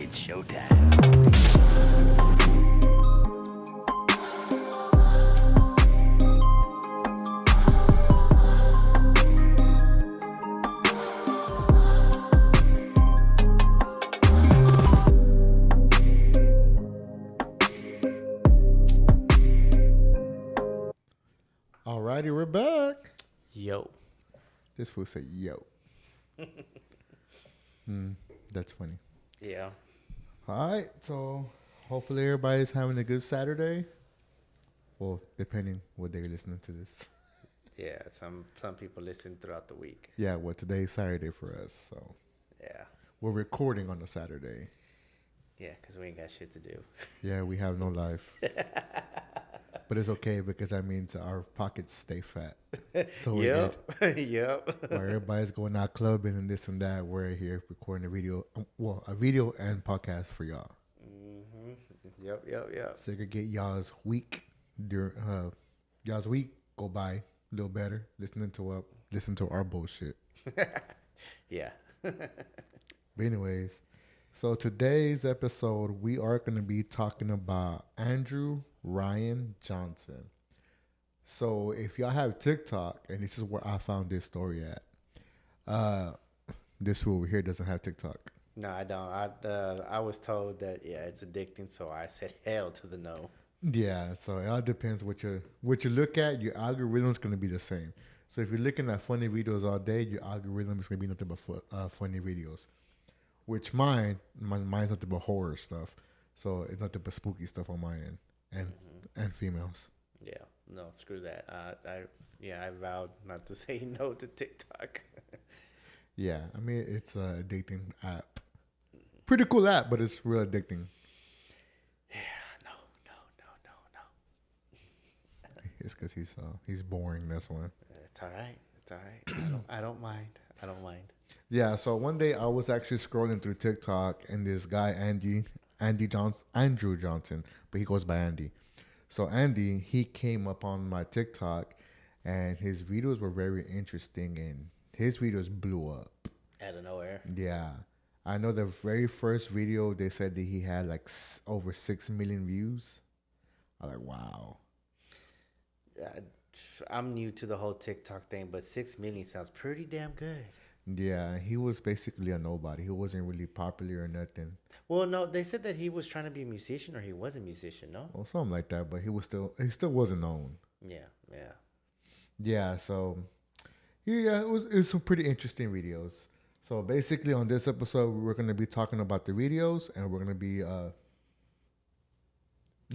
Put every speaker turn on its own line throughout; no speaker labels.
It's showtime.
Alrighty, we're back.
Yo.
This fool said, yo. That's funny.
Yeah.
All right, so hopefully everybody's having a good Saturday. Well, depending what day you're listening to this.
Yeah, some people listen throughout the week.
Yeah, well, today's Saturday for us, so.
Yeah.
We're recording on a Saturday.
Yeah, because we ain't got shit to do.
Yeah, we have no life. But it's okay because that means our pockets stay fat. So we're good.
Yep.
While everybody's going out clubbing and this and that, we're here recording a video and podcast for y'all.
Mm-hmm. Yep.
So you could get y'all's week go by a little better listen to our bullshit.
Yeah.
But anyways, so today's episode we are going to be talking about Andrew Ryan Johnson. So if y'all have TikTok, and this is where I found this story at, this fool over here doesn't have TikTok.
No, I don't. I was told that it's addicting, so I said hell to the no.
Yeah, so it all depends what you look at. Your algorithm is going to be the same. So if you're looking at funny videos all day, your algorithm is going to be nothing but funny videos. Which mine's nothing but horror stuff. So it's nothing but spooky stuff on my end and females.
Yeah, no, screw that. I vowed not to say no to TikTok.
Yeah, I mean it's a addicting app. Pretty cool app, but it's real addicting.
Yeah, no.
It's because he's boring. That's one.
It's all right. I don't mind.
Yeah. So one day I was actually scrolling through TikTok, and this guy Andrew Johnson, but he goes by Andy. So Andy, he came up on my TikTok, and his videos were very interesting, and his videos blew up.
Out of nowhere.
Yeah. I know the very first video, they said that he had like over 6 million views. I'm like, wow.
I'm new to the whole TikTok thing, but 6 million sounds pretty damn good.
Yeah, he was basically a nobody. He wasn't really popular or nothing.
Well, no, they said that he was trying to be a musician, or he was a musician, no?
Well, something like that, but he still wasn't known. Yeah, so it was some pretty interesting videos. So basically on this episode, we're going to be talking about the videos, and we're going to be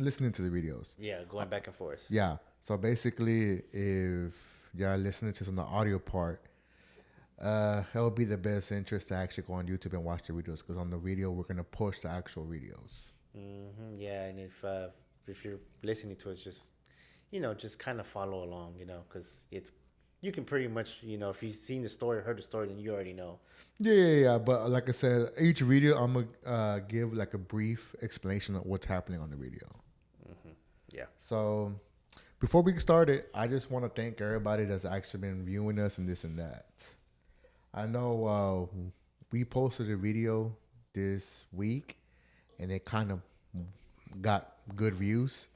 listening to the videos.
Yeah, going back and forth.
Yeah. So basically, if y'all listening to this on the audio part, it'll be the best interest to actually go on YouTube and watch the videos, because on the video we're gonna push the actual videos.
Mm-hmm. Yeah, and if you're listening to it, just kind of follow along, because you can pretty much, if you've seen the story, heard the story, then you already know.
Yeah. But like I said, each video I'm gonna give like a brief explanation of what's happening on the video.
Mm-hmm. Yeah.
So before we get started, I just want to thank everybody that's actually been viewing us and this and that. I know we posted a video this week, and it kind of got good views.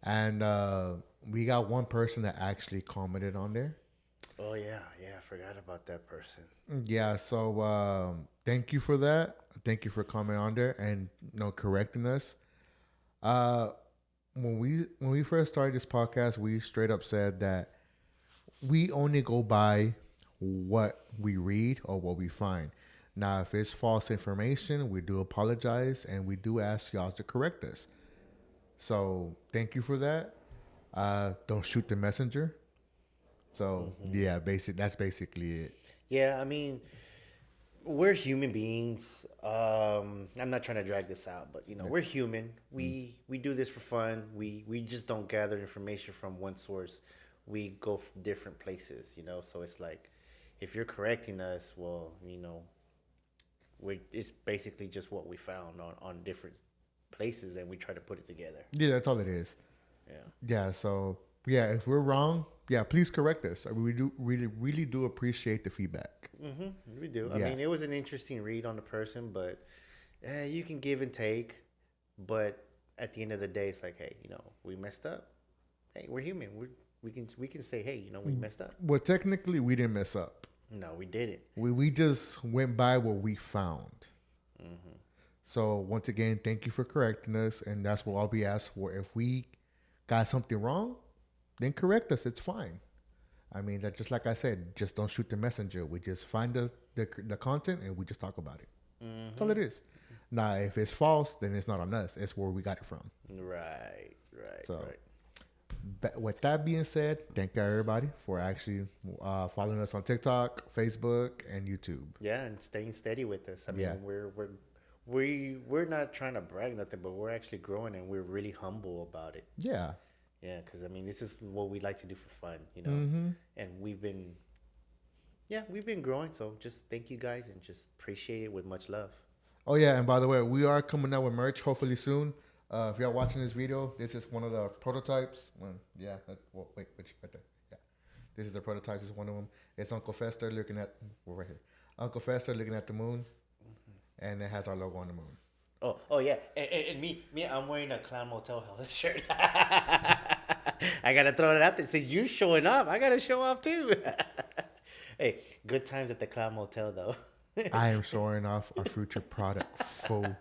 And we got one person that actually commented on there.
Oh, yeah. I forgot about that person.
Yeah, so thank you for that. Thank you for commenting on there and correcting us. When we first started this podcast, we straight up said that we only go by what we read or what we find. Now, if it's false information, we do apologize, and we do ask y'all to correct us. So thank you for that. Don't shoot the messenger. So yeah, that's basically it.
Yeah, I mean, we're human beings. I'm not trying to drag this out, but we're human. We do this for fun. We just don't gather information from one source. We go from different places, So it's like, if you're correcting us, well, it's basically just what we found on different places, and we try to put it together.
Yeah, that's all it is. Yeah. So yeah, if we're wrong, please correct us. We do really do appreciate the feedback.
We do. Yeah. I mean, it was an interesting read on the person, but You can give and take, but at the end of the day, it's like, hey, we messed up. Hey, we're human. We can say, hey, we messed up.
Well, technically, we didn't mess up.
No, we didn't.
We just went by what we found. So once again, thank you for correcting us, and that's what I'll be asked for. If we got something wrong, then correct us. It's fine. I mean, that just like I said, just don't shoot the messenger. We just find the content and we just talk about it. That's all it is. Now, if it's false, then it's not on us. It's where we got it from.
Right.
So, with that being said, thank you everybody for actually following us on TikTok, Facebook, and YouTube.
Yeah, and staying steady with us. I mean, we're not trying to brag nothing, but we're actually growing, and we're really humble about it.
Yeah.
Yeah, because I mean, this is what we like to do for fun, and we've been growing. So just thank you guys, and just appreciate it with much love.
Oh yeah, and by the way, we are coming out with merch hopefully soon. If y'all watching this video, this is one of the prototypes. Wait, right there. Yeah, this is a prototype. This is one of them. It's Uncle Fester looking at. We're right here. Uncle Fester looking at the moon, and it has our logo on the moon.
Oh yeah, and me, I'm wearing a Clown Motel shirt. I gotta throw it out there. Since you showing off, I gotta show off too. Hey, good times at the Clown Motel though.
I am showing off our future product, fool.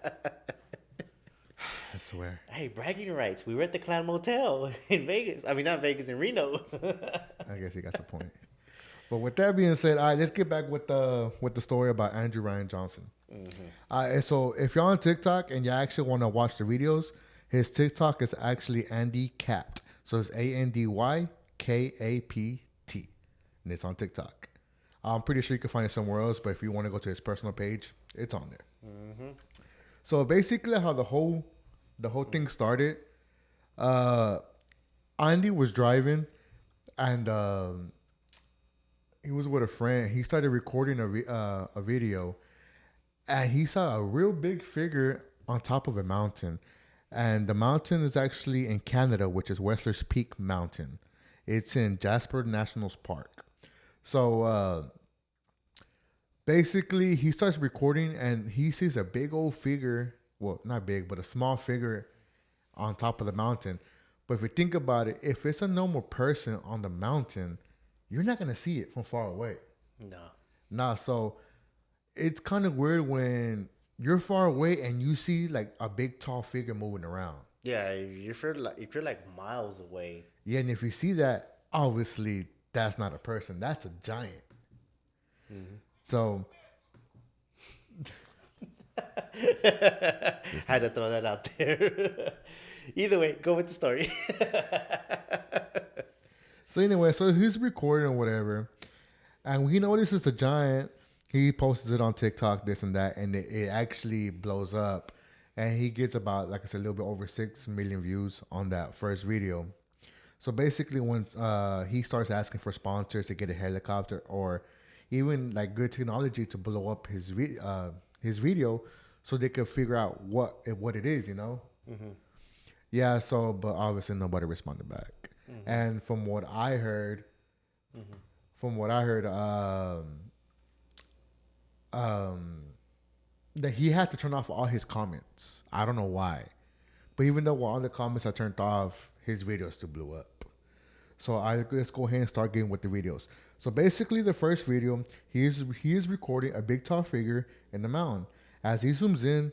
I swear.
Hey, bragging rights. We were at the Clown Motel in Vegas. I mean, not Vegas, in Reno.
I guess he got the point. But with that being said, all right, let's get back with the story about Andrew Ryan Johnson. And so if you're on TikTok and you actually want to watch the videos, his TikTok is actually Andy Capt. So it's ANDYKAPT, and it's on TikTok. I'm pretty sure you can find it somewhere else, but if you want to go to his personal page, it's on there. So basically, how the whole thing started, Andy was driving, and he was with a friend. He started recording a video, and he saw a real big figure on top of a mountain. And the mountain is actually in Canada, which is Whistler's Peak Mountain. It's in Jasper National Park. So basically, he starts recording, and he sees a big old figure. Well, not big, but a small figure on top of the mountain. But if you think about it, if it's a normal person on the mountain, you're not going to see it from far away. No. So it's kind of weird when you're far away and you see like a big tall figure moving around.
Yeah, if you're like miles away.
Yeah, and if you see that, obviously that's not a person. That's a giant. So
had to throw that out there. Either way, go with the story.
So anyway, so he's recording or whatever, and he notices the giant. He posts it on TikTok, this and that, and it actually blows up. And he gets about, like I said, a little bit over 6 million views on that first video. So basically, when he starts asking for sponsors to get a helicopter or even like good technology to blow up his video, so they could figure out what it is, Yeah. So, but obviously nobody responded back. And from what I heard, that he had to turn off all his comments. I don't know why, but even though all the comments are turned off, his video still blew up. So let's go ahead and start getting with the videos. So basically, the first video, he is recording a big tall figure in the mountain. As he zooms in,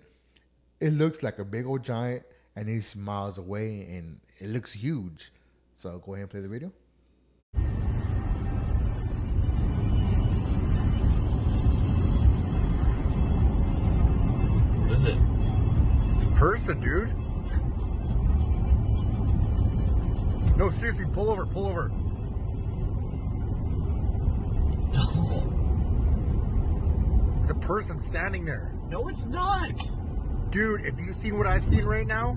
it looks like a big old giant, and he's miles away, and it looks huge. So go ahead and play the video.
What is it? It's a person, dude. No, seriously, pull over. No. There's a person standing there.
No, it's not.
Dude, if you seen what I seen right now.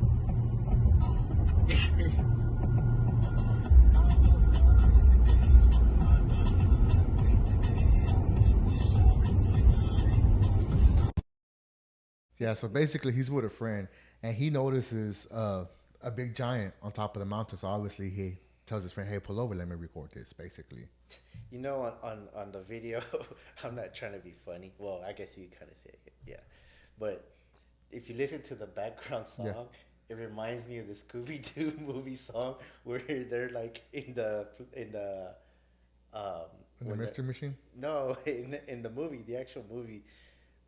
Yeah, so basically he's with a friend, and he notices a big giant on top of the mountain. So obviously he tells his friend, hey, pull over, let me record this, basically.
On the video, I'm not trying to be funny. Well, I guess you kind of say it, yeah. But if you listen to the background song,
Yeah.
it reminds me of the Scooby Doo movie song where they're like in the um
In the
when the
mystery machine.
no in the movie, the actual movie,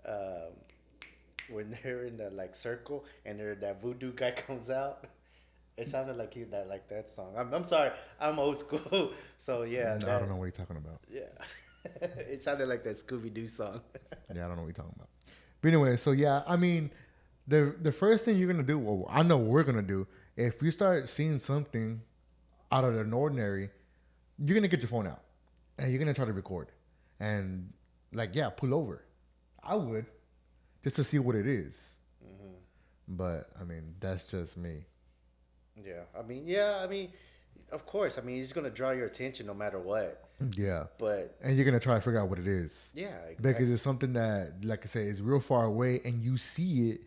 um when they're in the like circle and that voodoo guy comes out. It sounded like that song. I'm sorry, I'm old school, so yeah,
No, I don't know what you're talking about.
yeah, it sounded like that Scooby Doo song.
Yeah, I don't know what you're talking about. But anyway, so yeah, I mean, the first thing you're gonna do, well, I know what we're gonna do. If you start seeing something out of the ordinary, you're gonna get your phone out and you're gonna try to record, and like, yeah, pull over. I would just to see what it is. But I mean, that's just me.
Yeah, I mean, of course. I mean, he's gonna draw your attention no matter what.
Yeah,
But
and you're gonna try to figure out what it is.
yeah,
Because
exactly.
it's something that, like I said, is real far away, and you see it.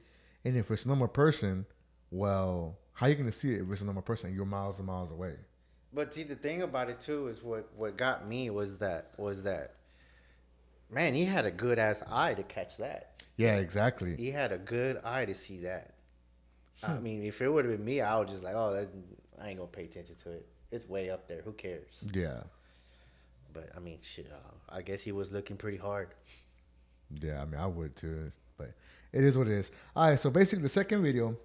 And if it's a normal person, well, how you gonna see it if it's a normal person? You're miles and miles away.
But see, the thing about it too is what got me was that man, he had a good ass eye to catch that.
Yeah, exactly.
He had a good eye to see that. I mean, if it would have been me, I would just like, oh, I ain't gonna pay attention to it. It's way up there. Who cares?
Yeah,
But I mean, shit. I guess he was looking pretty hard.
yeah. I mean, I would too, but it is what it is. All right. So basically, the second video,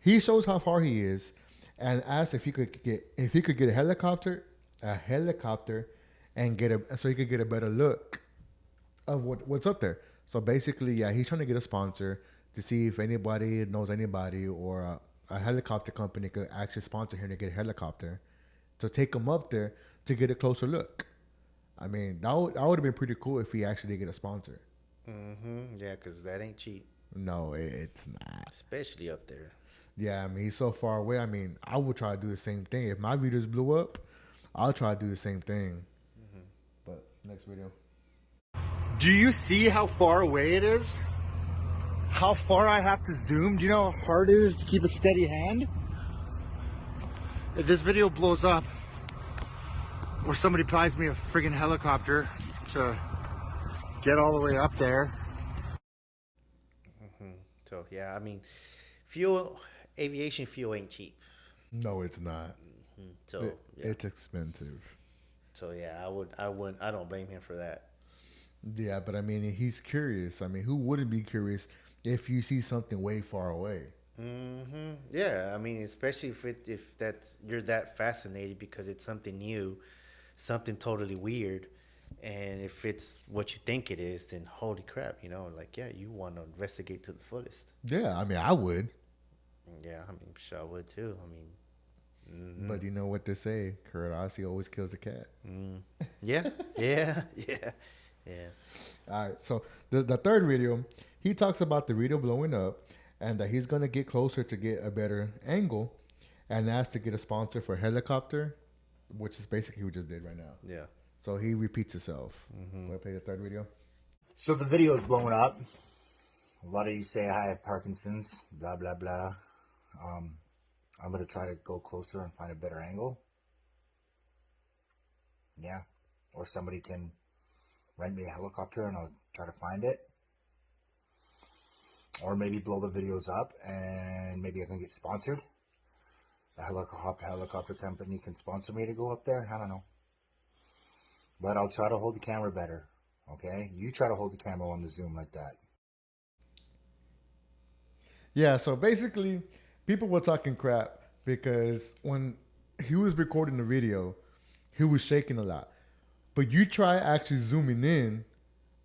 he shows how far he is, and asks if he could get a helicopter, and so he could get a better look of what's up there. So basically, yeah, he's trying to get a sponsor to see if anybody knows anybody or a helicopter company could actually sponsor him to get a helicopter to take him up there to get a closer look. I mean, that would have been pretty cool if he actually did get a sponsor.
Yeah, because that ain't cheap,
No, it's not.
especially up there.
Yeah, I mean, he's so far away. I mean, I would try to do the same thing. If my videos blew up, I'll try to do the same thing. But next video.
Do you see how far away it is? How far I have to zoom? Do you know how hard it is to keep a steady hand? If this video blows up, or somebody buys me a friggin' helicopter to get all the way up there.
So yeah, I mean, aviation fuel ain't cheap.
No, it's not.
So yeah,
It's expensive.
so yeah, I don't blame him for that.
Yeah, but I mean, he's curious. I mean, who wouldn't be curious if you see something way far away?
Yeah, I mean, especially if that's you're that fascinated because it's something new, something totally weird, and if it's what you think it is, then holy crap, like yeah, you want to investigate to the fullest.
Yeah, I mean, I would.
Yeah, I mean, sure I would too. I mean,
But you know what they say, curiosity always kills a cat.
yeah, yeah, yeah, yeah.
All right, so the third video, he talks about the video blowing up and that he's going to get closer to get a better angle and asks to get a sponsor for a helicopter, which is basically what we just did right now.
Yeah.
So he repeats himself. Want to play the third video?
So the video is blowing up. A lot of you say I have Parkinson's, blah, blah, blah. I'm going to try to go closer and find a better angle. Yeah. Or somebody can rent me a helicopter and I'll try to find it. Or maybe blow the videos up and maybe I can get sponsored. A helicopter company can sponsor me to go up there. I don't know. But I'll try to hold the camera better. Okay? You try to hold the camera on the zoom like that.
Yeah, so basically, people were talking crap because when he was recording the video, he was shaking a lot. But you try actually zooming in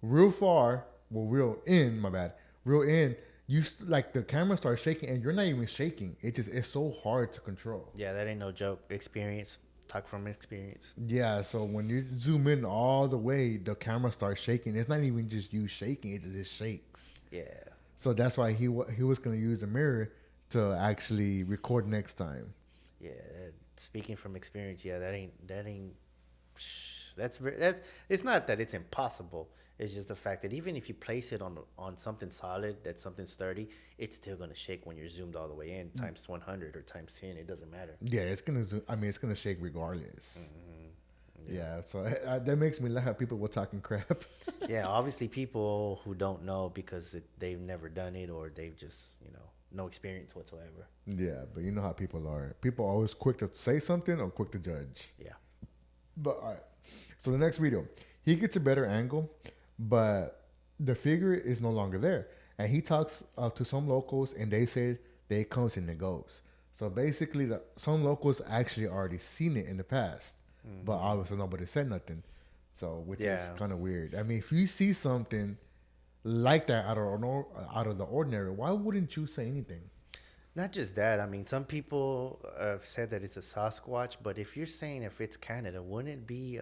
real far, real in, like the camera starts shaking and you're not even shaking. It's so hard to control.
Yeah, that ain't no joke. Experience. Talk from experience.
Yeah, so when you zoom in all the way, the camera starts shaking. It's not even just you shaking; it just shakes.
Yeah.
So that's why he was going to use the mirror to actually record next time.
Yeah. Speaking from experience, yeah, that's it's not that it's impossible. It's just the fact that even if you place it on something solid, that's something sturdy, it's still gonna shake when you're zoomed all the way in, times 100 or times 10. It doesn't matter.
Yeah, it's gonna. It's gonna shake regardless. Yeah, so that makes me laugh. People were talking crap.
Yeah, obviously people who don't know because they've never done it or they've just, no experience whatsoever.
Yeah, but you know how people are. People are always quick to say something or quick to judge.
Yeah.
But all right. So the next video, he gets a better angle, but the figure is no longer there. And he talks to some locals, and they said they comes and it goes. So basically, some locals actually already seen it in the past, but obviously nobody said nothing. So which is kind of weird. I mean, if you see something like that out of the ordinary, why wouldn't you say anything?
Not just that. I mean, some people have said that it's a Sasquatch, but if you're saying if it's Canada, wouldn't it be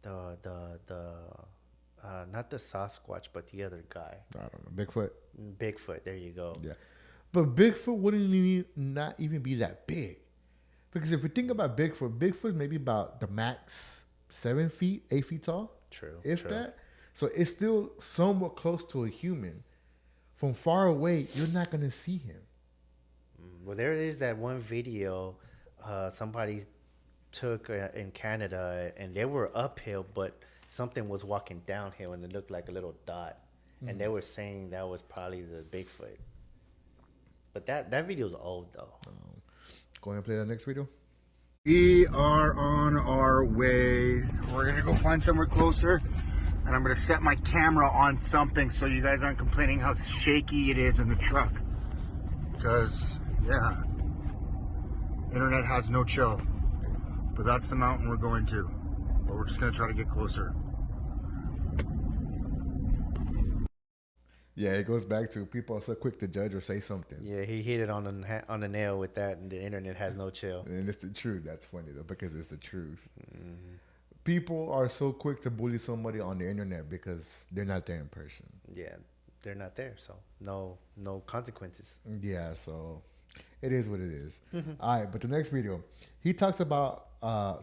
not the Sasquatch, but the other guy?
I don't know. Bigfoot.
Bigfoot. There you go.
Yeah, but Bigfoot wouldn't not even be that big, because if you think about Bigfoot maybe about the max 7 feet, 8 feet tall.
True.
If that. So it's still somewhat close to a human. From far away, you're not gonna see him.
Well, there is that one video somebody took in Canada, and they were uphill, but something was walking downhill, and it looked like a little dot. And they were saying that was probably the Bigfoot. But that video's old, though.
Go ahead and play that next video.
We are on our way. We're gonna go find somewhere closer, and I'm gonna set my camera on something so you guys aren't complaining how shaky it is in the truck. Because, yeah, internet has no chill. But that's the mountain we're going to. But we're just gonna try to get closer.
Yeah, it goes back to people are so quick to judge or say something.
Yeah, he hit it on the nail with that, and the internet has no chill.
And it's the truth. That's funny, though, because it's the truth. People are so quick to bully somebody on the internet because they're not there in person.
Yeah, they're not there, so no consequences.
Yeah, so it is what it is. All right, but the next video, he talks about a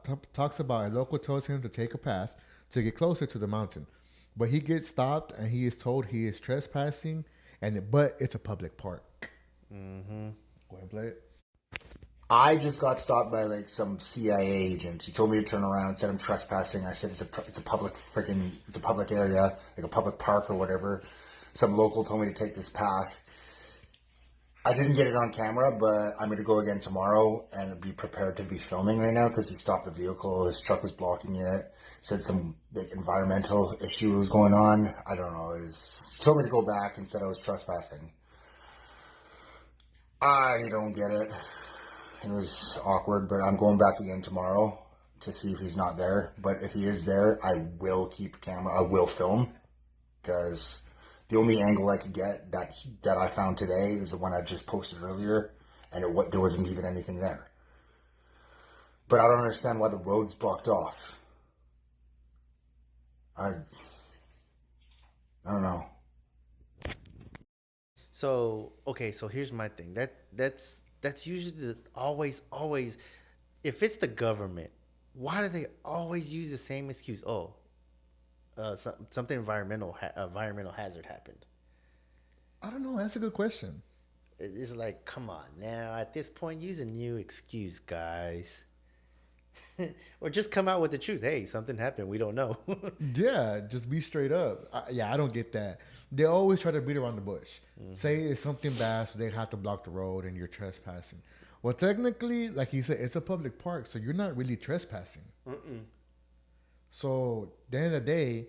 local tells him to take a path to get closer to the mountain, but he gets stopped and he is told he is trespassing, but it's a public park. Go ahead and play it.
I just got stopped by like some CIA agent. He told me to turn around, said I'm trespassing. I said it's a public area, like a public park or whatever. Some local told me to take this path. I didn't get it on camera, but I'm going to go again tomorrow and be prepared to be filming right now because he stopped the vehicle. His truck was blocking it. Said some big environmental issue was going on. I don't know. He told me to go back and said I was trespassing. I don't get it. It was awkward, but I'm going back again tomorrow to see if he's not there. But if he is there, I will keep a camera. I will film because the only angle I could get that I found today is the one I just posted earlier, and there wasn't even anything there. But I don't understand why the road's blocked off. I don't know.
So here's my thing. That's usually always. If it's the government, why do they always use the same excuse? Something environmental hazard happened.
I don't know. That's a good question.
It's like, come on now. At this point, use a new excuse, guys. Or just come out with the truth. Hey, something happened. We don't know.
Yeah, just be straight up. I don't get that. They always try to beat around the bush. Say it's something bad, so they have to block the road and you're trespassing. Well, technically, like you said, it's a public park, so you're not really trespassing. So, at the end of the day,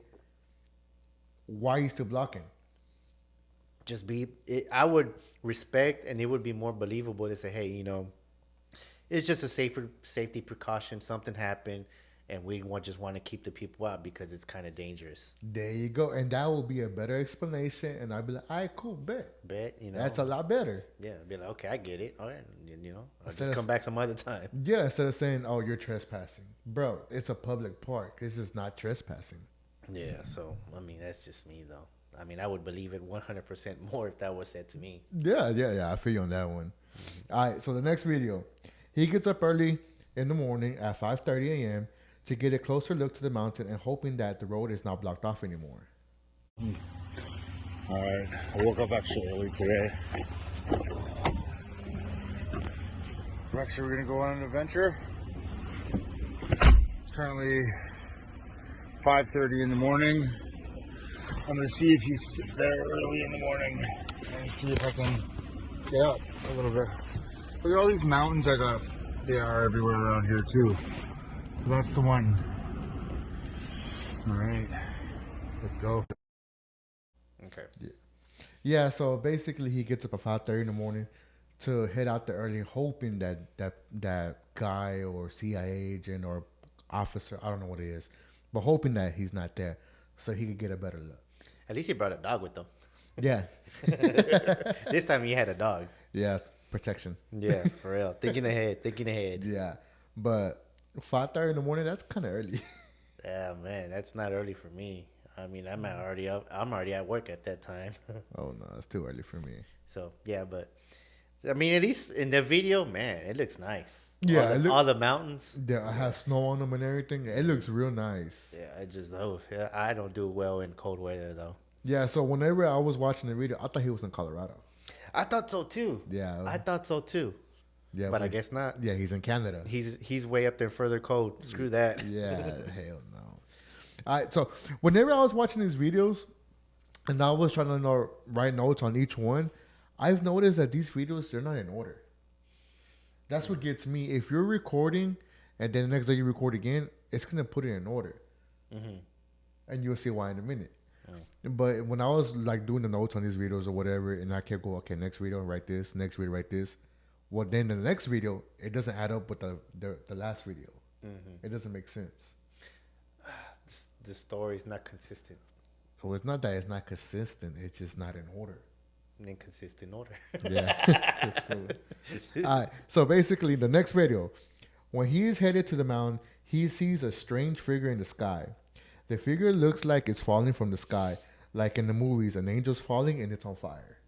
why are you still blocking?
I would respect, and it would be more believable to say, hey, it's just a safety precaution. Something happened, and we just want to keep the people out because it's kind of dangerous.
There you go. And that will be a better explanation. And I'll be like, all right, cool, bet. That's a lot better.
Yeah, be like, okay, I get it. All right, I'll just come back some other time.
Yeah, instead of saying, oh, you're trespassing. Bro, it's a public park. This is not trespassing.
Yeah, so, I mean, that's just me, though. I mean, I would believe it 100% more if that was said to me.
Yeah. I feel you on that one. All right, so the next video. He gets up early in the morning at 5:30 a.m. to get a closer look to the mountain and hoping that the road is not blocked off anymore.
All right, I woke up actually early today. We're going to go on an adventure. currently 5:30 in the morning. I'm gonna see if he's there early in the morning and see if I can get up a little bit. Look at all these mountains I got. They are everywhere around here too. That's the one. All right, let's go.
Okay.
Yeah, so basically he gets up at 5:30 in the morning to head out there early, hoping that guy or CIA agent or officer, I don't know what it is, but hoping that he's not there so he could get a better look.
At least he brought a dog with him.
Yeah.
This time he had a dog.
Yeah, protection.
Yeah, for real. Thinking ahead.
Yeah, but 5:30 in the morning, that's kind of early.
Yeah, man, that's not early for me. I mean, I'm already up. I'm already at work at that time.
Oh, no, it's too early for me.
So, yeah, but I mean, at least in the video, man, it looks nice.
Yeah,
all the mountains.
Yeah, I have snow on them and everything. It looks real nice.
Yeah, I don't do well in cold weather though.
Yeah, so whenever I was watching the video, I thought he was in Colorado.
I thought so too.
Yeah.
I thought so too.
Yeah,
but I guess not.
Yeah, he's in Canada.
He's way up there further cold. Screw that.
Yeah, hell no. All right, so whenever I was watching these videos and I was trying to write notes on each one, I've noticed that these videos, they're not in order. That's what gets me. If you're recording and then the next day you record again, it's going to put it in order. Mm-hmm. And you'll see why in a minute. Mm. But when I was like doing the notes on these videos or whatever, and I kept going, okay, next video, write this, next video, write this. Well, then the next video, it doesn't add up with the last video. Mm-hmm. It doesn't make sense.
The story is not consistent.
Well, it's not that it's not consistent. It's just not in order.
Inconsistent order.
Yeah. All right. So basically, the next video, when he is headed to the mountain, he sees a strange figure in the sky. The figure looks like it's falling from the sky, like in the movies, an angel's falling and it's on fire.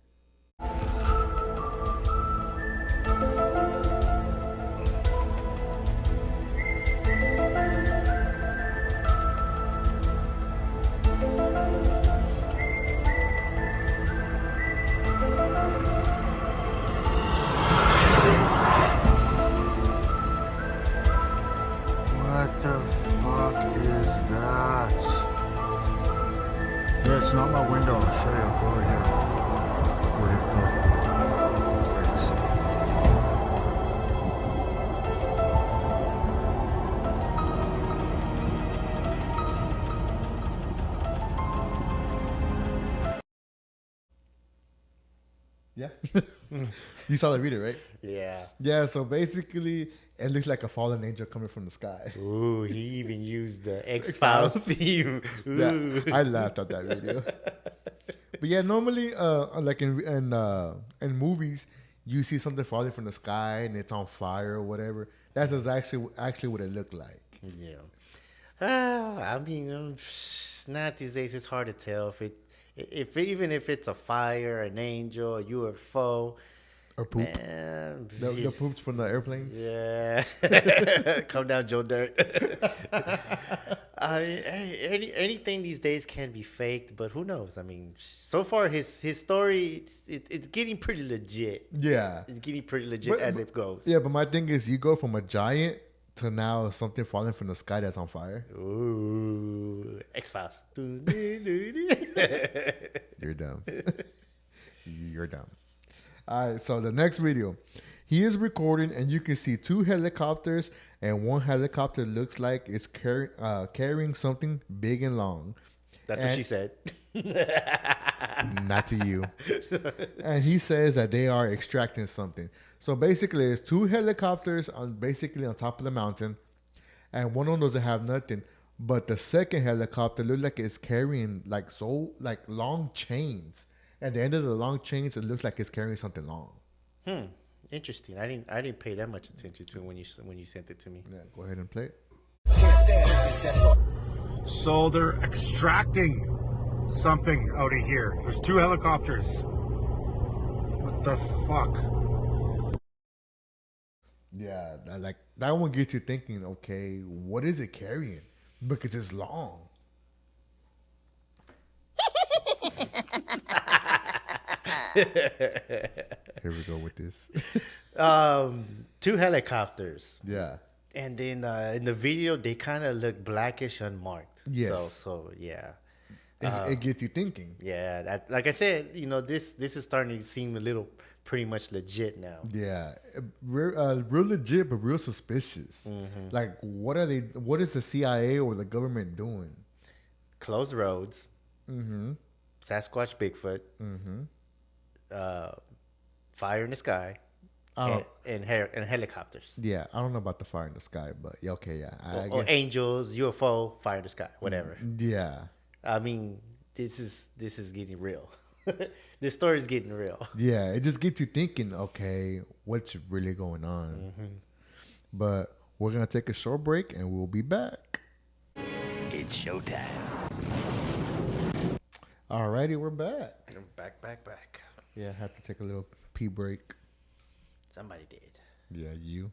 It's not my window. I'll show you. Go over here. Where did it go?
Yeah. You saw the video, right?
Yeah.
Yeah, so basically, it looks like a fallen angel coming from the sky.
Ooh, he even used the X-Files theme.
Yeah, I laughed at that video. But yeah, normally, like in movies, you see something falling from the sky and it's on fire or whatever. That's actually what it looked like.
Yeah. I mean, not these days. It's hard to tell even if it's a fire, an angel, a UFO.
Or poop.
Man,
The poops from the airplanes.
Yeah. Come down, Joe Dirt. I mean, anything these days can be faked, but who knows? I mean, so far his story, it's getting pretty legit.
Yeah.
It's getting pretty legit as it goes.
Yeah, but my thing is, you go from a giant to now something falling from the sky that's on fire.
Ooh, X-Files.
You're dumb. You're dumb. All right, so the next video, he is recording, and you can see two helicopters, and one helicopter looks like it's carrying something big and long.
That's what she said.
Not to you. And he says that they are extracting something. So basically, it's two helicopters on top of the mountain, and one of them doesn't have nothing. But the second helicopter looks like it's carrying like long chains. At the end of the long chains, it looks like it's carrying something long.
Interesting. I didn't pay that much attention to it when you sent it to me.
Yeah, go ahead and play it.
So they're extracting something out of here. There's two helicopters. What the fuck?
Yeah, that one gets you thinking, okay, what is it carrying? Because it's long. Here we go with this.
Two helicopters.
Yeah.
And then in the video, they kind of look blackish, unmarked.
Yes.
So yeah.
It gets you thinking.
Yeah, that, like I said, this is starting to seem a little pretty much legit now.
Yeah, real legit, but real suspicious. Like, what are they? What is the CIA or the government doing?
Closed roads, Sasquatch, Bigfoot, fire in the sky,
I
and helicopters.
Yeah, I don't know about the fire in the sky, but yeah, okay, yeah, I
Or
guess.
angels, UFO, fire in the sky, whatever.
Yeah,
I mean, this is getting real. This story is getting real.
yeah, it just gets you thinking. Okay, what's really going on? But we're gonna take a short break, and we'll be back.
It's showtime.
Alrighty, we're back.
Back.
Yeah, I had to take a little pee break.
Somebody did.
Yeah, you.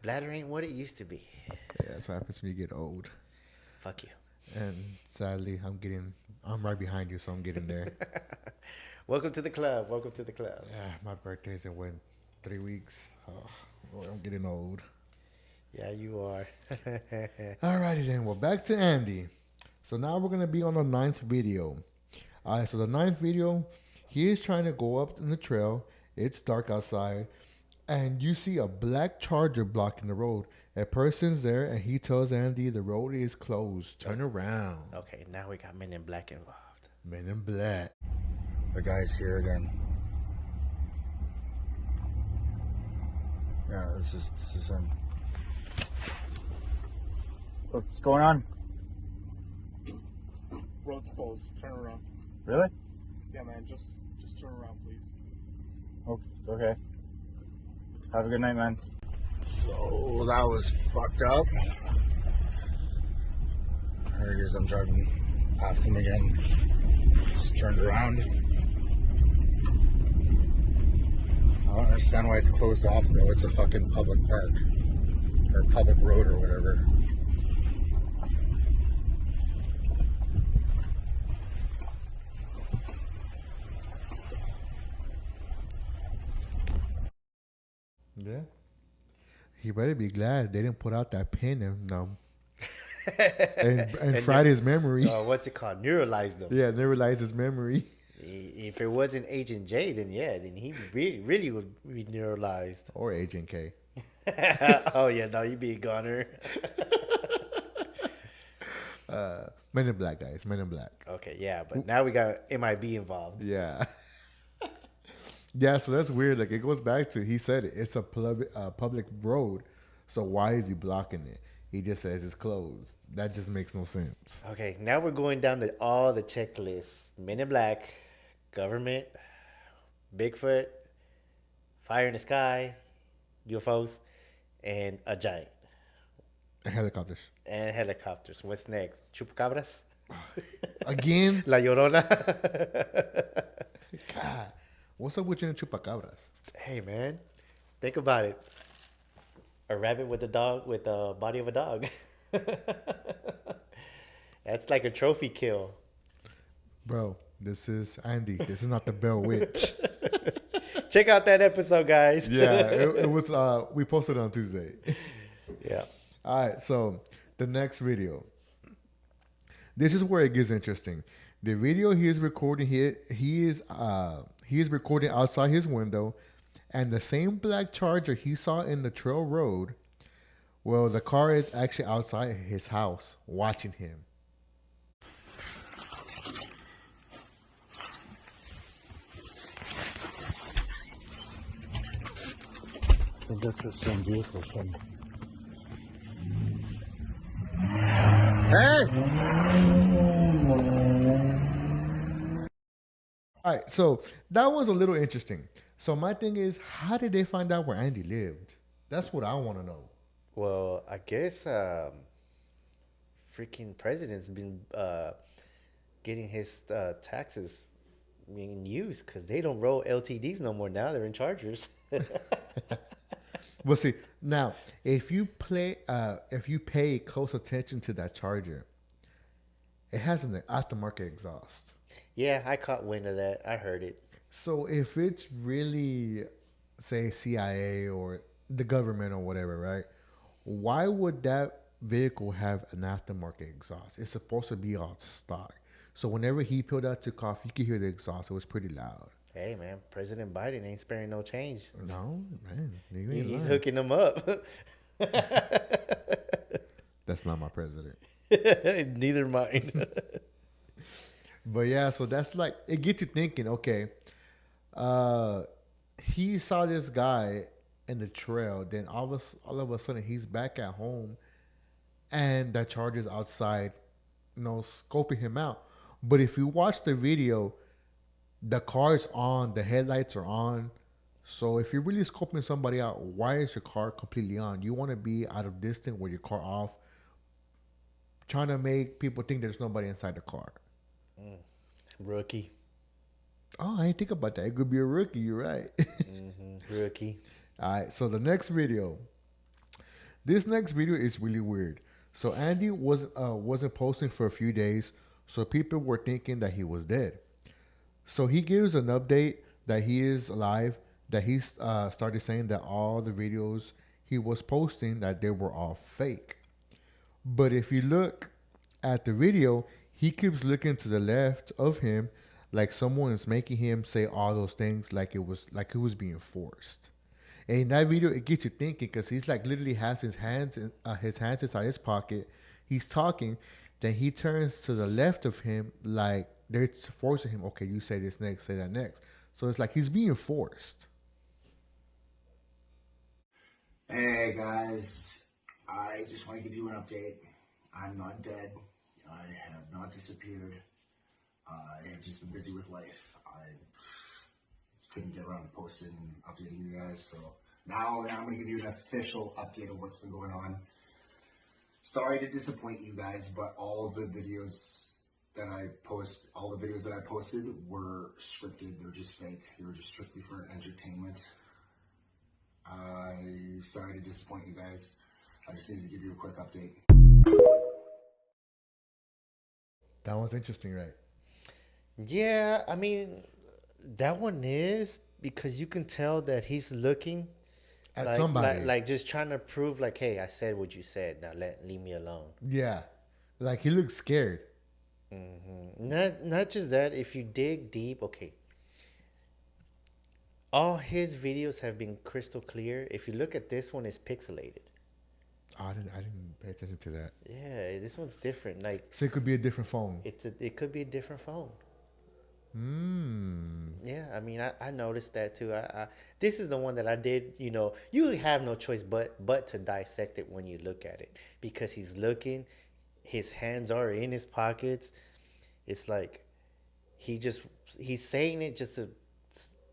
Bladder ain't what it used to be.
Yeah, that's what happens when you get old.
Fuck you.
And sadly, I'm right behind you, so I'm getting there.
Welcome to the club.
Yeah, my birthday's in 3 weeks. Oh, Lord, I'm getting old.
Yeah, you are.
Alrighty then, well, back to Andy. So now we're gonna be on the 9th video. Alright, so the 9th video, he is trying to go up in the trail. It's dark outside, and you see a black Charger blocking the road. A person's there, and he tells Andy the road is closed. Turn around.
Okay, now we got Men in Black involved.
Men in Black.
The guy's here again. Yeah, this is him. What's going on?
Road's closed. Turn around.
Really?
Yeah, man. Just turn around, please.
Okay. Have a good night, man. So that was fucked up. There he is. I'm driving past him again. Just turned around. I don't understand why it's closed off though. It's a fucking public park or public road or whatever.
Yeah. He better be glad they didn't put out that pin and fried his memory.
What's it called? Neuralize them.
Yeah, never lies his memory.
If it wasn't Agent J, then he really would be neuralized.
Or Agent K.
Oh yeah, no, you be a gunner.
Men in Black, guys. Men in Black.
Okay, yeah, but now we got MIB involved.
Yeah. Yeah, so that's weird. Like, it goes back to, he said it's a public road, so why is he blocking it? He just says it's closed. That just makes no sense.
Okay, now we're going down to all the checklists: Men in Black, government, Bigfoot, fire in the sky, UFOs, and a giant.
Helicopters.
And helicopters. What's next? Chupacabras?
Again?
La Llorona?
God. What's up with you and chupacabras?
Hey, man. Think about it. A rabbit with the body of a dog. That's like a trophy kill.
Bro, this is Andy. This is not the Bell Witch.
Check out that episode, guys.
Yeah, it was, we posted it on Tuesday.
Yeah.
All right, so the next video. This is where it gets interesting. The video he is recording here, he is recording outside his window, and the same black Charger he saw in the trail road, well, the car is actually outside his house watching him.
I think that's the same vehicle thing. Hey!
All right, so that was a little interesting. So my thing is, how did they find out where Andy lived? That's what I want to know.
Well, I guess freaking president's been getting his taxes being used because they don't roll LTDs no more now. They're in Chargers.
Well, see, now if you pay close attention to that Charger, it has an aftermarket exhaust.
Yeah, I caught wind of that. I heard it.
So if it's really, say, CIA or the government or whatever, right? why would that vehicle have an aftermarket exhaust? It's supposed to be on stock. So whenever he peeled that took off, you could hear the exhaust. It was pretty loud.
Hey man, President Biden ain't sparing no change.
No, man, you ain't
He's
lying.
hooking them up.
That's not my president.
Neither mine.
But yeah, so that's like, it gets you thinking, okay, he saw this guy in the trail, then all of a sudden he's back at home and the charger's outside, scoping him out. But if you watch the video, the car's on, the headlights are on. So if you're really scoping somebody out, why is your car completely on? You want to be out of distance with your car off, trying to make people think there's nobody inside the car.
Rookie.
Oh, I didn't think about that. It could be a rookie. You're right.
Rookie.
All right. So the next video. This next video is really weird. So Andy wasn't posting for a few days, so people were thinking that he was dead. So he gives an update that he is alive. That he started saying that all the videos he was posting, that they were all fake. But if you look at the video, he keeps looking to the left of him, like someone is making him say all those things, like he was being forced. And in that video, it gets you thinking, because he's like literally has his hands inside his pocket. He's talking, then he turns to the left of him, like they're forcing him. Okay, you say this next, say that next. So it's like he's being forced.
Hey guys, I just want to give you an update. I'm not dead. I have not disappeared. I have just been busy with life. I couldn't get around to posting and updating you guys. So now I'm going to give you an official update of what's been going on. Sorry to disappoint you guys, but all the videos that I posted were scripted. They're just fake. They were just strictly for entertainment. I'm sorry to disappoint you guys. I just needed to give you a quick update.
That one's interesting, right?
Yeah, I mean, that one is, because you can tell that he's looking
At somebody.
like just trying to prove, like, hey, I said what you said. Now leave me alone.
Yeah. Like he looks scared.
Not just that. If you dig deep, okay, all his videos have been crystal clear. If you look at this one, it's pixelated.
Oh, I didn't pay attention to that.
Yeah, this one's different. Like,
So it could be a different phone.
it could be a different phone. Yeah, I mean, I noticed that too. This is the one that I did. You have no choice but to dissect it when you look at it, because he's looking, his hands are in his pockets. It's like he's saying it just to,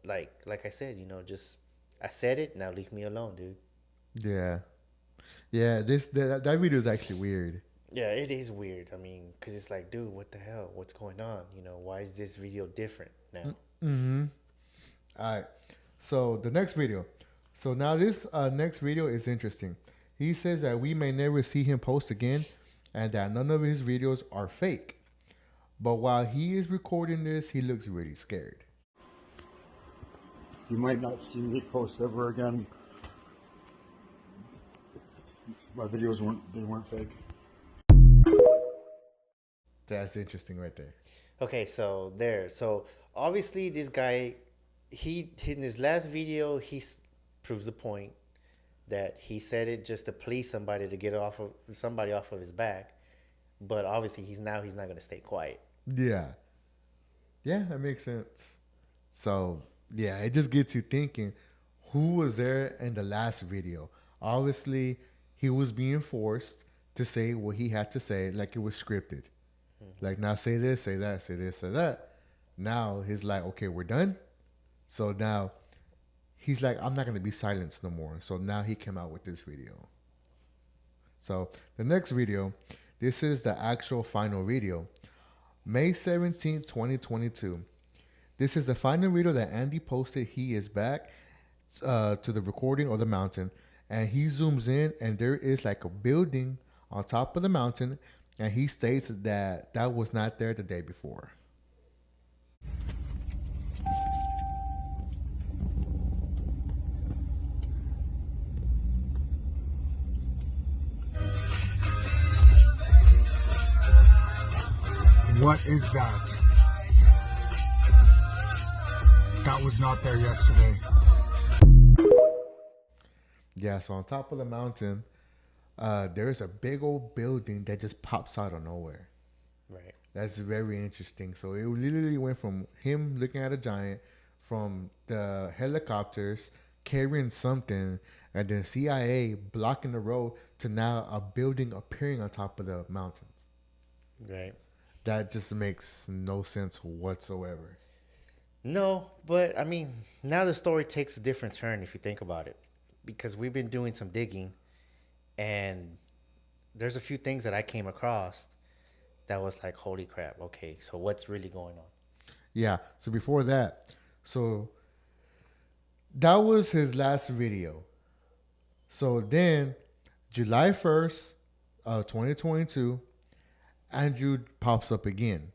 like I said, just I said it. Now leave me alone, dude.
Yeah. Yeah, that video is actually weird.
Yeah, it is weird. I mean, because it's like, dude, what the hell? What's going on? Why is this video different now?
All right. So the next video. So now this next video is interesting. He says that we may never see him post again and that none of his videos are fake. But while he is recording this, he looks really scared.
You might not see me post ever again. My videos weren't fake.
That's interesting right there.
Okay, so obviously this guy, in his last video, proves the point that he said it just to please somebody, to get somebody off of his back. But obviously he's not going to stay quiet.
Yeah. Yeah, that makes sense. So, yeah, it just gets you thinking, who was there in the last video? Obviously, he was being forced to say what he had to say, like it was scripted. Like, now say this, say that, say this, say that. Now he's like, okay, we're done. So now he's like, I'm not going to be silenced no more. So now he came out with this video. So the next video, this is the actual final video. May 17, 2022. This is the final video that Andy posted. He is back to the recording of the mountain. And he zooms in and there is like a building on top of the mountain. And he states that that was not there the day before.
What is that? That was not there yesterday.
Yeah, so on top of the mountain, there is a big old building that just pops out of nowhere.
Right.
That's very interesting. So it literally went from him looking at a giant, from the helicopters carrying something, and then CIA blocking the road, to now a building appearing on top of the mountains.
Right.
That just makes no sense whatsoever.
No, but I mean, now the story takes a different turn if you think about it, because we've been doing some digging, and there's a few things that I came across that was like, holy crap. Okay, so what's really going on?
Yeah. So before that, so that was his last video. So then, July 1st, 2022, Andrew pops up again.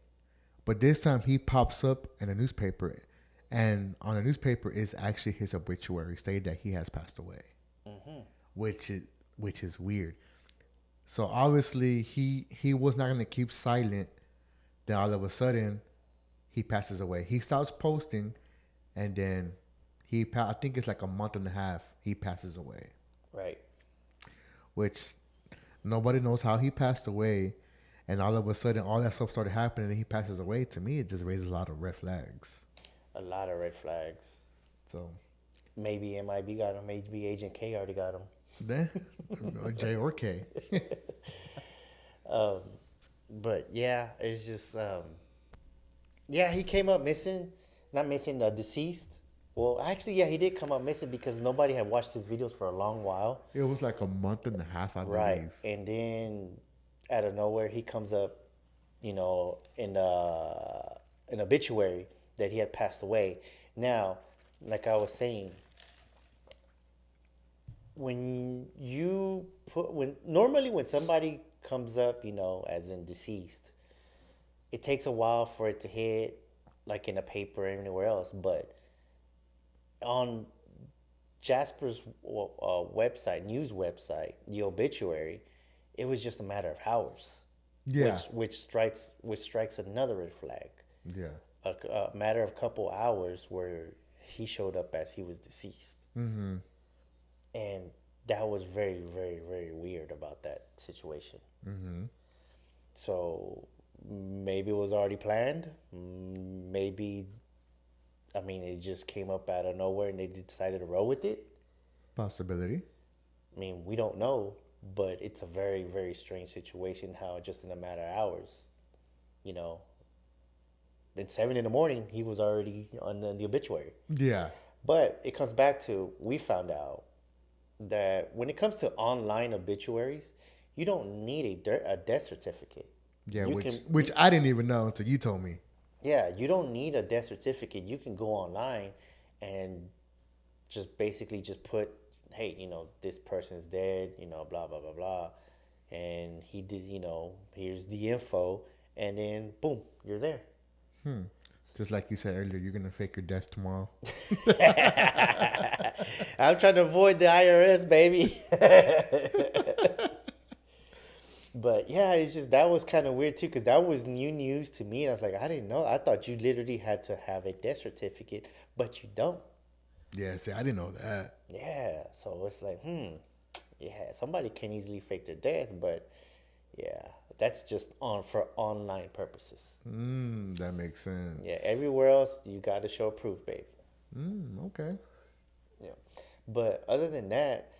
But this time he pops up in a newspaper. And on the newspaper is actually his obituary stating that he has passed away. Mm-hmm. Which is weird. So obviously he was not going to keep silent. Then all of a sudden, he passes away. He stops posting, and then I think it's like a month and a half, he passes away.
Right.
Which nobody knows how he passed away, and all of a sudden all that stuff started happening and he passes away. To me, it just raises a lot of red flags.
A lot of red flags.
So
Maybe MIB got him. Maybe Agent K already got him.
then J or K.
But yeah, it's just yeah, he came up missing. Not missing, deceased. Well, actually, yeah, he did come up missing because nobody had watched his videos for a long while.
It was like a month and a half, I
Right.
believe.
And then out of nowhere, he comes up, you know, in an obituary that he had passed away. Now, like I was saying, normally when somebody comes up, you know, as in deceased, it takes a while for it to hit, like in a paper or anywhere else. But on Jasper's website, news website, the obituary, it was just a matter of hours.
Yeah.
Which strikes another red flag.
Yeah.
A matter of couple hours where he showed up as he was deceased. Mm-hmm. And that was very, very, very weird about that situation. Mm-hmm. So maybe it was already planned. Maybe, I mean, it just came up out of nowhere and they decided to roll with it.
Possibility.
I mean, we don't know, but it's a very, very strange situation how just in a matter of hours, you know, at 7 a.m, he was already on the obituary.
Yeah.
But it comes back to, we found out that when it comes to online obituaries, you don't need a death certificate.
Yeah, which I didn't even know until you told me.
Yeah, you don't need a death certificate. You can go online and just basically just put, hey, you know, this person's dead, you know, blah, blah, blah, blah. And he did, you know, here's the info. And then, boom, you're there.
Just like you said earlier, you're going to fake your death tomorrow.
I'm trying to avoid the IRS, baby. But yeah, it's just, that was kind of weird too, because that was new news to me. I was like, I didn't know. I thought you literally had to have a death certificate, but you don't.
Yeah, see, I didn't know that.
Yeah, so it's like, yeah, somebody can easily fake their death, but yeah, that's just for online purposes.
That makes sense.
Yeah, everywhere else you got to show proof, baby.
Okay.
Yeah, but other than that,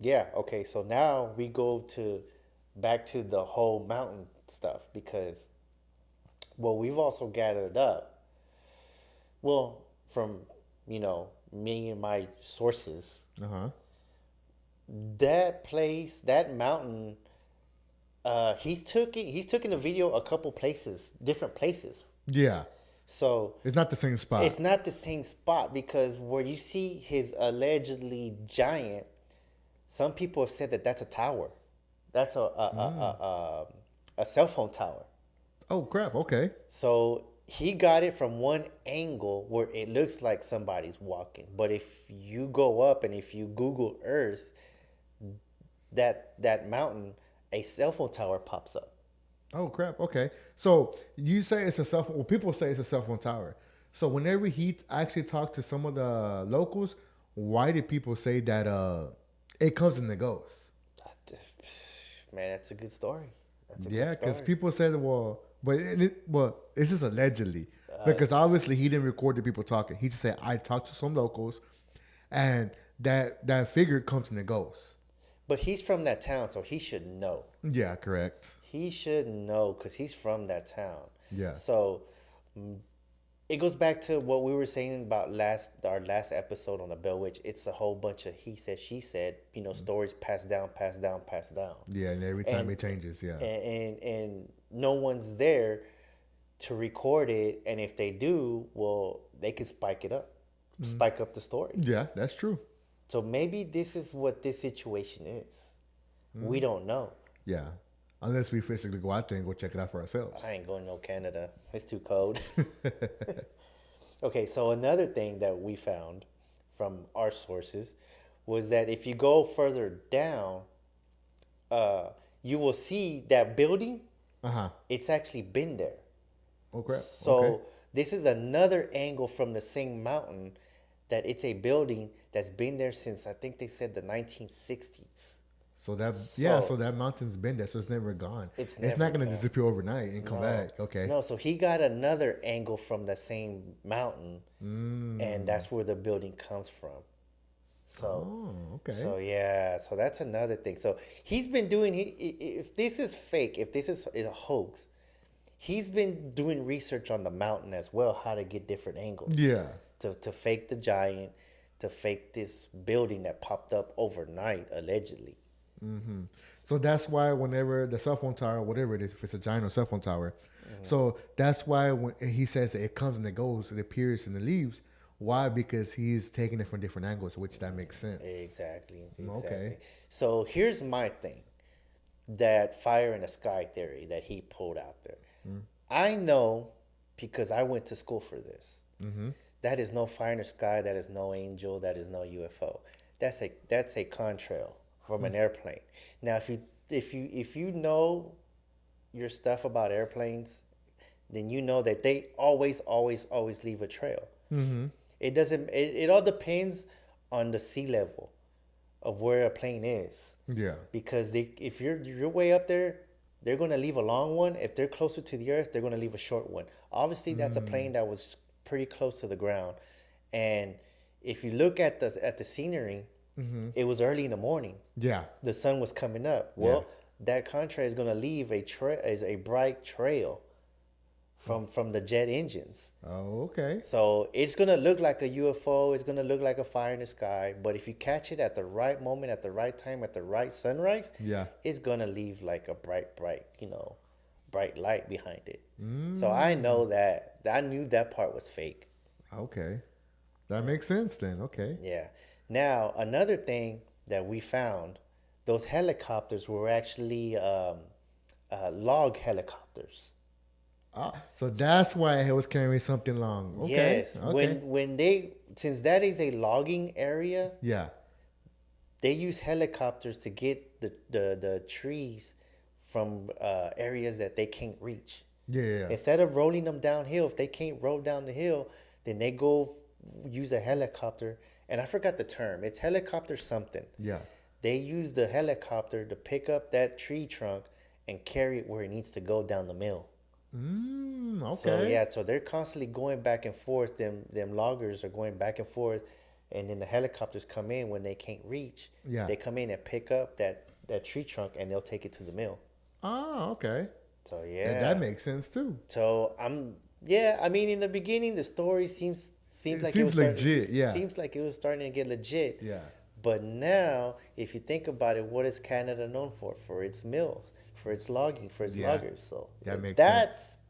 yeah, okay. So now we go back to the whole mountain stuff, because what we've also gathered up, well, from, you know, me and my sources, that place, that mountain, he's taken a video a couple places, different places.
Yeah.
So
it's not the same spot.
It's not the same spot, because where you see his allegedly giant, some people have said that that's a tower. That's a cell phone tower.
Oh crap! Okay.
So he got it from one angle where it looks like somebody's walking, but if you go up and if you Google Earth, that mountain, a cell phone tower pops up.
Oh crap. Okay. So you say it's a cell phone. Well, people say it's a cell phone tower. So whenever he actually talked to some of the locals, why did people say that it comes and it goes?
Man, that's a good story. That's a good
Yeah, because
story.
people said, well, well, this is allegedly because obviously he didn't record the people talking. He just said I talked to some locals, and that figure comes and it goes.
But he's from that town, so he should know.
Yeah, correct.
He should know because he's from that town.
Yeah.
So it goes back to what we were saying about our last episode on the Bell Witch. It's a whole bunch of he said, she said, stories passed down, passed down, passed down.
Yeah, and every time
And-
it changes, yeah.
And no one's there to record it. And if they do, well, they can spike it up, spike up the story.
Yeah, that's true.
So maybe this is what this situation is. We don't know.
Yeah. Unless we physically go out there and go check it out for ourselves.
I ain't going to Canada. It's too cold. Okay, so another thing that we found from our sources was that if you go further down, you will see that building.
Uh-huh.
It's actually been there.
Oh crap.
So
Okay.
this is another angle from the same mountain that it's a building that's been there since I think they said the 1960s.
So that
So-
so that mountain's been there, so it's never gone.
It's
not
never
gonna
gone.
disappear overnight and come back. Okay.
No, so he got another angle from the same mountain,
Mm.
and that's where the building comes from. So,
Oh, okay.
so yeah, so that's another thing. So he's been doing. If this is fake, if this is a hoax, he's been doing research on the mountain as well, how to get different angles.
Yeah.
To fake the giant, to fake this building that popped up overnight, allegedly.
So that's why whenever the cell phone tower, whatever it is, if it's a giant or cell phone tower, so that's why when he says that it comes and it goes, it appears and it leaves. Why? Because he's taking it from different angles, which that makes sense.
Exactly.
Okay.
So here's my thing, that fire in the sky theory that he pulled out there. I know because I went to school for this. That is no fire in the sky. That is no angel. That is no UFO. That's a contrail from an airplane. Now, if you know your stuff about airplanes, then you know that they always leave a trail. It doesn't. It all depends on the sea level of where a plane is.
Yeah.
Because if you're way up there, they're going to leave a long one. If they're closer to the earth, they're going to leave a short one. Obviously, that's a plane that was pretty close to the ground. And if you look at the scenery, it was early in the morning.
Yeah.
The sun was coming up. Well, that contrail is going to leave a bright trail from the jet engines.
Oh, okay.
So it's going to look like a UFO. It's going to look like a fire in the sky. But if you catch it at the right moment, at the right time, at the right sunrise,
Yeah.
it's going to leave like a bright light behind it. So I know that. I knew that part was fake.
Okay. That makes sense then. Okay.
Yeah. Now, another thing that we found, those helicopters were actually log helicopters.
So that's why it was carrying something long. Okay.
Yes.
Okay.
Since that is a logging area,
Yeah.
they use helicopters to get the trees from areas that they can't reach.
Yeah.
Instead of rolling them downhill, if they can't roll down the hill, then they go use a helicopter. And I forgot the term. It's helicopter something.
Yeah.
They use the helicopter to pick up that tree trunk and carry it where it needs to go down the mill.
Okay.
So yeah, so they're constantly going back and forth. Them loggers are going back and forth, and then the helicopters come in when they can't reach.
Yeah.
They come in and pick up that tree trunk and they'll take it to the mill.
Oh, okay.
So yeah,
That makes sense too.
So I mean, in the beginning, the story seems like
seems legit, yeah.
Seems like it was starting to get legit.
Yeah.
But now, if you think about it, what is Canada known for? For its mills, for its logging, for its
Yeah.
loggers. So
That makes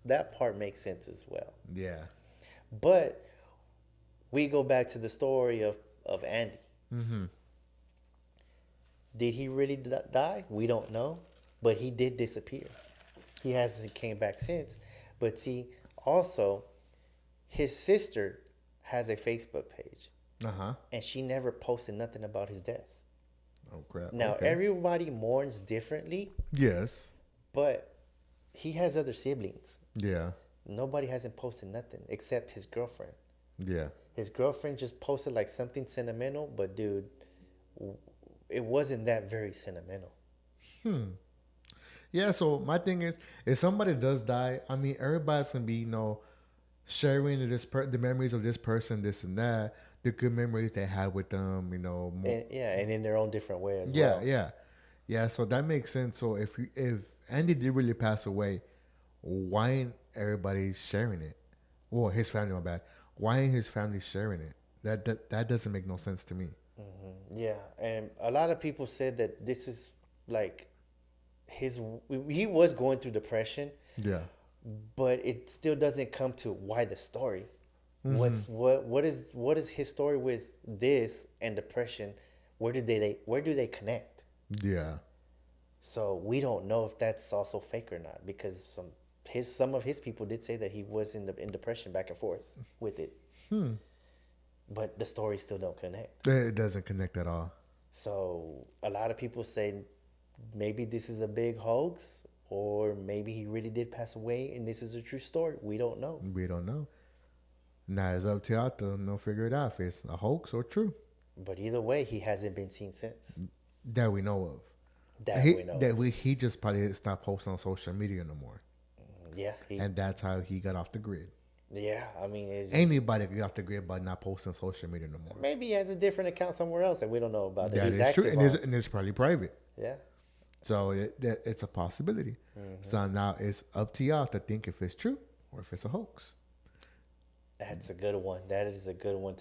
that part makes sense as well.
Yeah.
But we go back to the story of Andy. Did he really die? We don't know. But he did disappear. He hasn't came back since. But see, also, his sister has a Facebook page.
Uh-huh.
And she never posted nothing about his death.
Oh crap.
Now,
Okay.
everybody mourns differently.
Yes.
But he has other siblings.
Yeah.
Nobody hasn't posted nothing except his girlfriend.
Yeah.
His girlfriend just posted like something sentimental, but dude, it wasn't that very sentimental.
Yeah, so my thing is, if somebody does die, I mean, everybody's gonna be, sharing the memories of this person, this and that, the good memories they had with them, more.
And in their own different way as
Yeah,
well.
yeah. So that makes sense. So if Andy did really pass away, why ain't everybody sharing it? Well, his family, my bad. Why ain't his family sharing it? That doesn't make no sense to me.
Yeah, and a lot of people said that this is like he was going through depression,
Yeah,
but it still doesn't come to why the story. What is his story with this and depression? Where do they connect?
yeah,
So we don't know if that's also fake or not because some of his people did say that he was in depression back and forth with it. But the stories still don't connect.
it doesn't connect at all.
So a lot of people say maybe this is a big hoax, or maybe he really did pass away and this is a true story. We don't know.
We don't know. Now it's up to y'all to figure it out if it's a hoax or true
But either way, he hasn't been seen since.
that we know of. He just probably stopped posting on social media no more,
Yeah,
and that's how he got off the grid.
yeah. I mean,
Anybody could get off the grid by not posting on social media no more.
maybe he has a different account somewhere else that we don't know about.
That
he's
is true,
active
and it's probably private.
yeah.
So it's a possibility. So now it's up to y'all to think if it's true or if it's a hoax.
That's a good one. That is a good one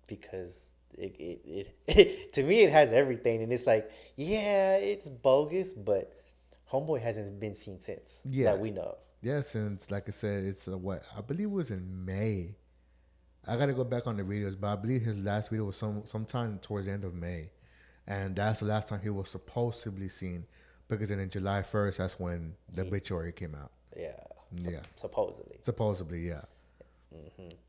because it to me it has everything, and it's like, yeah, it's bogus, but Homeboy hasn't been seen since that we know of.
Yeah, since like I said, it's what I believe it was in May. I gotta go back on the videos, but I believe his last video was sometime towards the end of May, and that's the last time he was supposedly seen. Because then in July 1st, that's when the obituary came out.
Yeah. Supposedly,
yeah.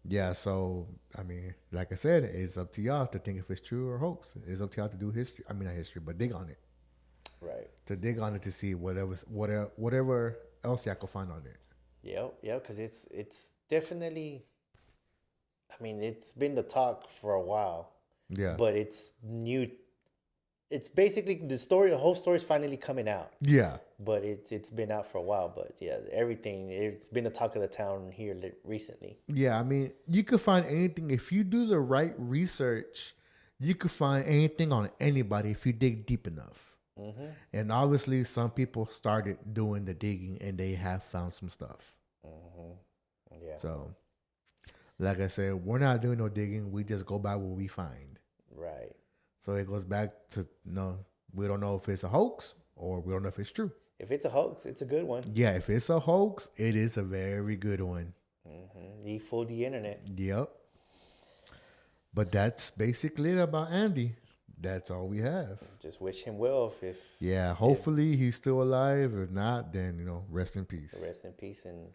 Yeah, so I mean, like I said, it's up to y'all to think if it's true or hoax. It's up to y'all to do history. I mean, not history, but dig on it.
Right.
To dig on it to see whatever else y'all can find on it.
Yeah, because it's definitely. I mean, it's been the talk for a while.
Yeah.
But it's new. It's basically the whole story is finally coming out.
Yeah.
But it's been out for a while. But yeah, it's been the talk of the town here recently.
Yeah, I mean, you could find anything if you do the right research. You could find anything on anybody if you dig deep enough. And obviously, some people started doing the digging and they have found some stuff.
Yeah.
So, like I said, we're not doing no digging. We just go by what we find.
Right.
So it goes back to we don't know if it's a hoax or we don't know if it's true.
If it's a hoax, it's a good one.
Yeah, if it's a hoax, it is a very good one.
He fooled the internet.
Yep. But that's basically it about Andy. That's all we have.
Just wish him well. If
Yeah, hopefully he's still alive. If not, then rest in peace.
rest in peace, and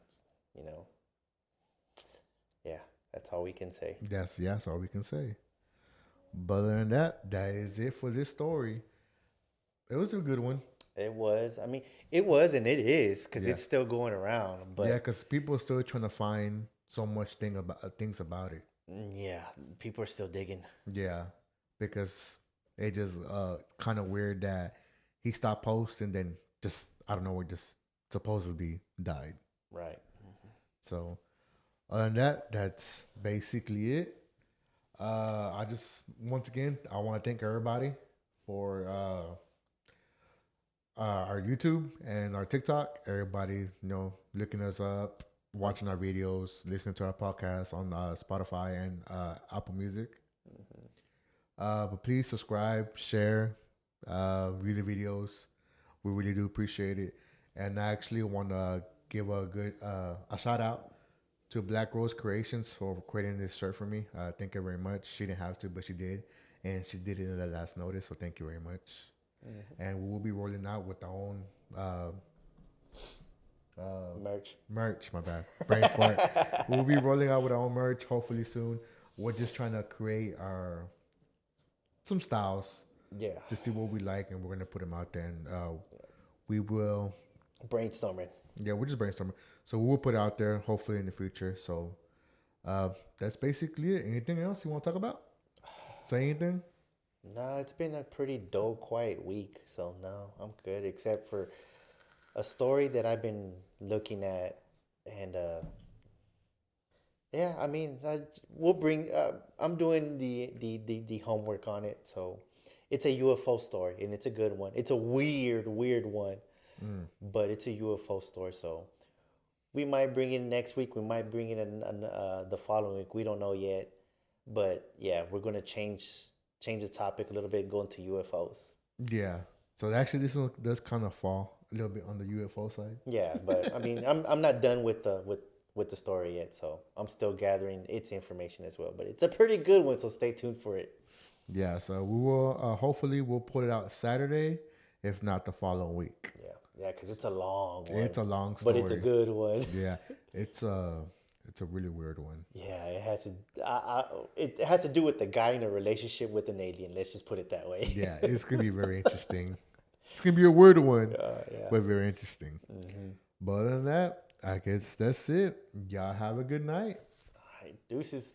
yeah, that's all we can say.
That's all we can say. But other than that, that is it for this story. It was a good one.
It was. I mean, it was, and it is because it's still going around. But
yeah, because people are still trying to find so much things about it.
Yeah, people are still digging.
Yeah, because it just kind of weird that he stopped posting, then just I don't know, where just supposedly died.
Right.
So other than that, that's basically it. I just once again I want to thank everybody for our YouTube and our TikTok. Everybody, looking us up, watching our videos, listening to our podcast on Spotify and Apple Music. But please subscribe, share, view the videos. We really do appreciate it. And I actually want to give a shout out to Black Rose Creations for creating this shirt for me. Thank you very much. She didn't have to, but she did. And she did it in the last notice, so thank you very much. And we will be rolling out with our own merch, my bad. Brain fart. We'll be rolling out with our own merch hopefully soon. We're just trying to create some styles.
Yeah.
To see what we like, and we're going to put them out there. And we will...
Brainstorming.
Yeah, we're just brainstorming. So we'll put it out there hopefully in the future. So that's basically it. Anything else you want to talk about? Say anything?
No, it's been a pretty dull, quiet week. So no, I'm good. Except for a story that I've been looking at, and yeah, I mean, we'll bring. I'm doing the homework on it, so it's a UFO story, and it's a good one. It's a weird one, but it's a UFO story. So we might bring it next week. We might bring it in the following week. We don't know yet, but yeah, we're gonna change the topic a little bit, and go into UFOs.
Yeah. So actually, this one does kind of fall a little bit on the UFO side.
Yeah, but I mean, I'm not done with the story yet, so I'm still gathering its information as well. But it's a pretty good one, so stay tuned for it.
Yeah. So we will hopefully we'll put it out Saturday, if not the following week.
Yeah, because it's a long one.
It's a long story,
but it's a good one.
Yeah. It's a really weird one.
Yeah, it has to do with the guy in a relationship with an alien. Let's just put it that way.
Yeah, it's gonna be very interesting. It's gonna be a weird one,
Yeah.
but very interesting. But other than that, I guess that's it. Y'all have a good night.
All right, deuces.